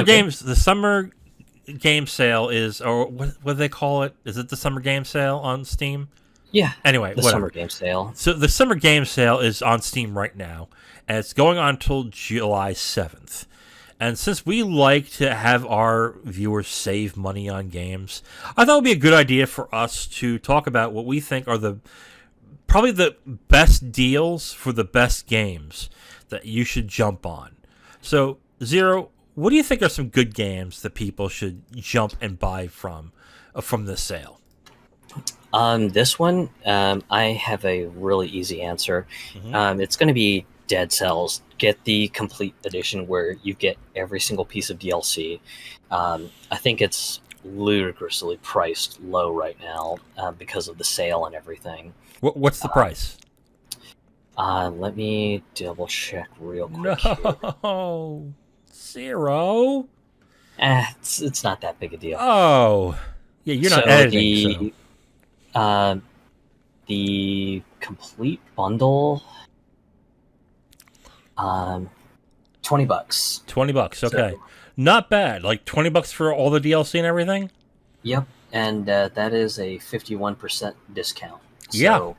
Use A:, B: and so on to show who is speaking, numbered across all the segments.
A: Okay.
B: the summer game sale is, or what do they call it? Is it the summer game sale on Steam?
A: Yeah,
B: Anyway,
A: the summer
B: whatever.
A: game sale.
B: So the summer game sale is on Steam right now, and it's going on until July 7th. And since we like to have our viewers save money on games, I thought it would be a good idea for us to talk about what we think are probably the best deals for the best games that you should jump on. So, Zero, what do you think are some good games that people should jump and buy from this sale?
A: This one, I have a really easy answer.
B: Mm-hmm.
A: It's going to be Dead Cells. Get the complete edition where you get every single piece of DLC. I think it's ludicrously priced low right now because of the sale and everything.
B: What's the price?
A: Let me double check real quick here.
B: No, Zero.
A: It's not that big a deal.
B: Oh, yeah, you're not
A: So
B: editing, so
A: uh, the complete bundle, um, $20.
B: $20. Okay,
A: So
B: not bad. Like $20 for all the DLC and everything.
A: yep, and that is a 51% discount.
B: Yeah,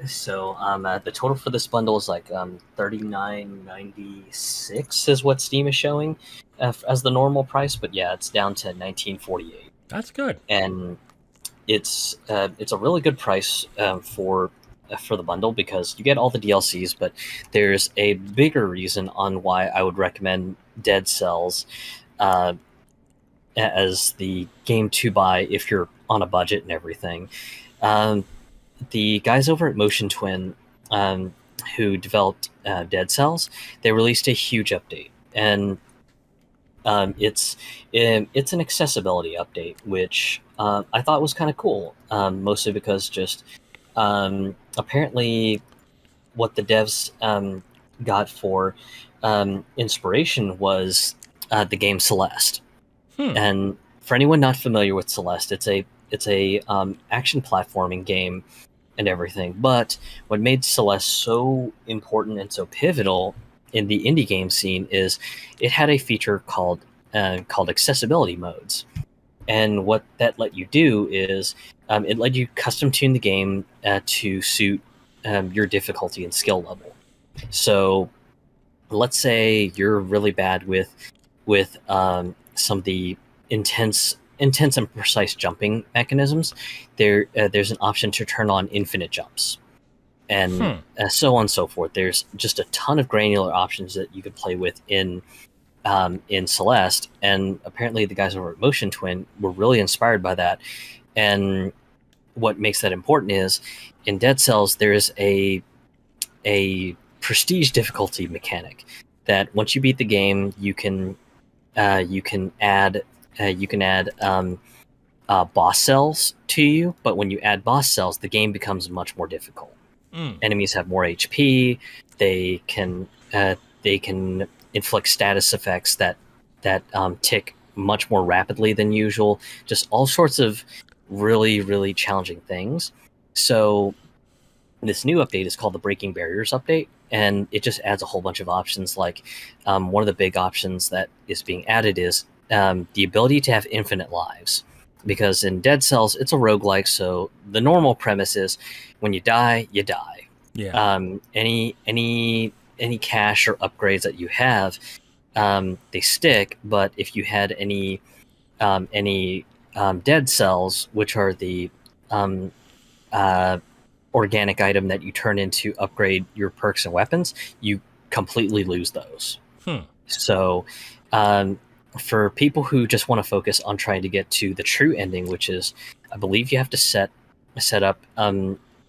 A: So the total for this bundle is like 39.96 is what Steam is showing as the normal price, but yeah, it's down to 19.48,
B: that's good.
A: and it's a really good price for the bundle because you get all the DLCs, but there's a bigger reason on why I would recommend Dead Cells uh, as the game to buy if you're on a budget and everything. Um, the guys over at Motion Twin, um, who developed Dead Cells, they released a huge update, and it's an accessibility update, which I thought was kind of cool. Mostly because just apparently what the devs got for inspiration was the game Celeste.
B: Hmm.
A: And for anyone not familiar with Celeste, it's a action platforming game and everything. But what made Celeste so important and so pivotal in the indie game scene is it had a feature called accessibility modes. And what that let you do is it let you custom tune the game to suit your difficulty and skill level. So let's say you're really bad with some of the intense and precise jumping mechanisms. There's an option to turn on infinite jumps, and
B: Hmm.
A: so on and so forth. There's just a ton of granular options that you could play with in Celeste, and apparently the guys over at Motion Twin were really inspired by that. And what makes that important is in Dead Cells there is a prestige difficulty mechanic that once you beat the game you can add boss cells to you, but when you add boss cells, the game becomes much more difficult.
B: Mm.
A: Enemies have more HP. They can they can inflict status effects that tick much more rapidly than usual. Just all sorts of really challenging things. So this new update is called the Breaking Barriers update, and it just adds a whole bunch of options. Like one of the big options that is being added is the ability to have infinite lives. Because in Dead Cells, it's a roguelike, so the normal premise is when you die, you die.
B: Yeah.
A: Any cash or upgrades that you have, they stick. But if you had any dead cells, which are the um, uh, organic item that you turn into upgrade your perks and weapons, you completely lose those.
B: Hmm.
A: So, for people who just want to focus on trying to get to the true ending, which is, I believe you have to set up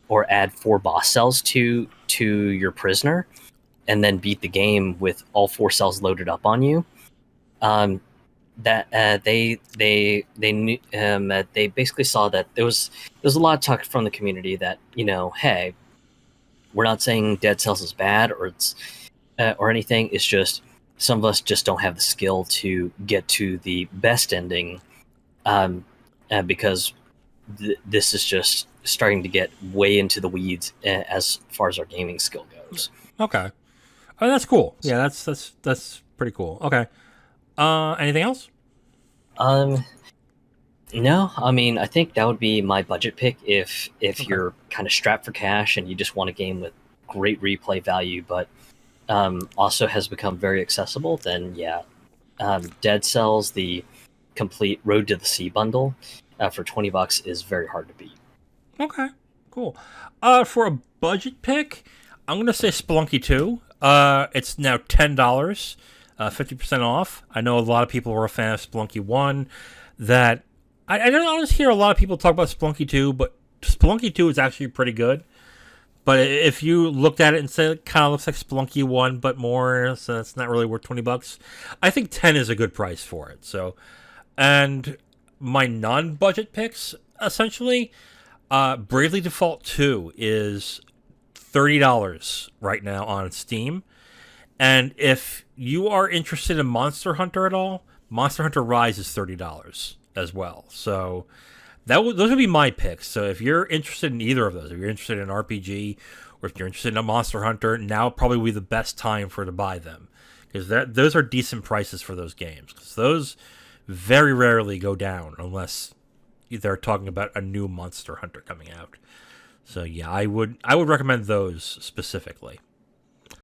A: or add 4 boss cells to your prisoner, and then beat the game with all 4 cells loaded up on you. Um, that they basically saw that there's a lot of talk from the community that, hey, we're not saying Dead Cells is bad or anything. It's just some of us just don't have the skill to get to the best ending, because this is just starting to get way into the weeds as far as our gaming skill goes.
B: Okay. Oh, that's cool. Yeah, that's pretty cool. Okay. Anything else?
A: Um, no, I mean, I think that would be my budget pick if
B: Okay.
A: you're kind of strapped for cash and you just want a game with great replay value, but also has become very accessible. Then yeah, Dead Cells, the complete Road to the Sea bundle, for $20 is very hard to beat.
B: Okay. Cool. For a budget pick, I'm gonna say Spelunky 2. It's now $10, 50% off. I know a lot of people were a fan of Spelunky 1. That I don't always hear a lot of people talk about Spelunky 2, but Spelunky 2 is actually pretty good. But if you looked at it and said it kind of looks like Spelunky 1, but more, so it's not really worth $20, I think 10 is a good price for it. So, and my non-budget picks, essentially, Bravely Default 2 is $30 right now on Steam. And if you are interested in Monster Hunter at all, Monster Hunter Rise is $30 as well. So those would be my picks. So if you're interested in either of those, if you're interested in RPG or if you're interested in a Monster Hunter, now probably would be the best time to buy them, because those are decent prices for those games. Because those very rarely go down unless they're talking about a new Monster Hunter coming out. So yeah, I would recommend those specifically.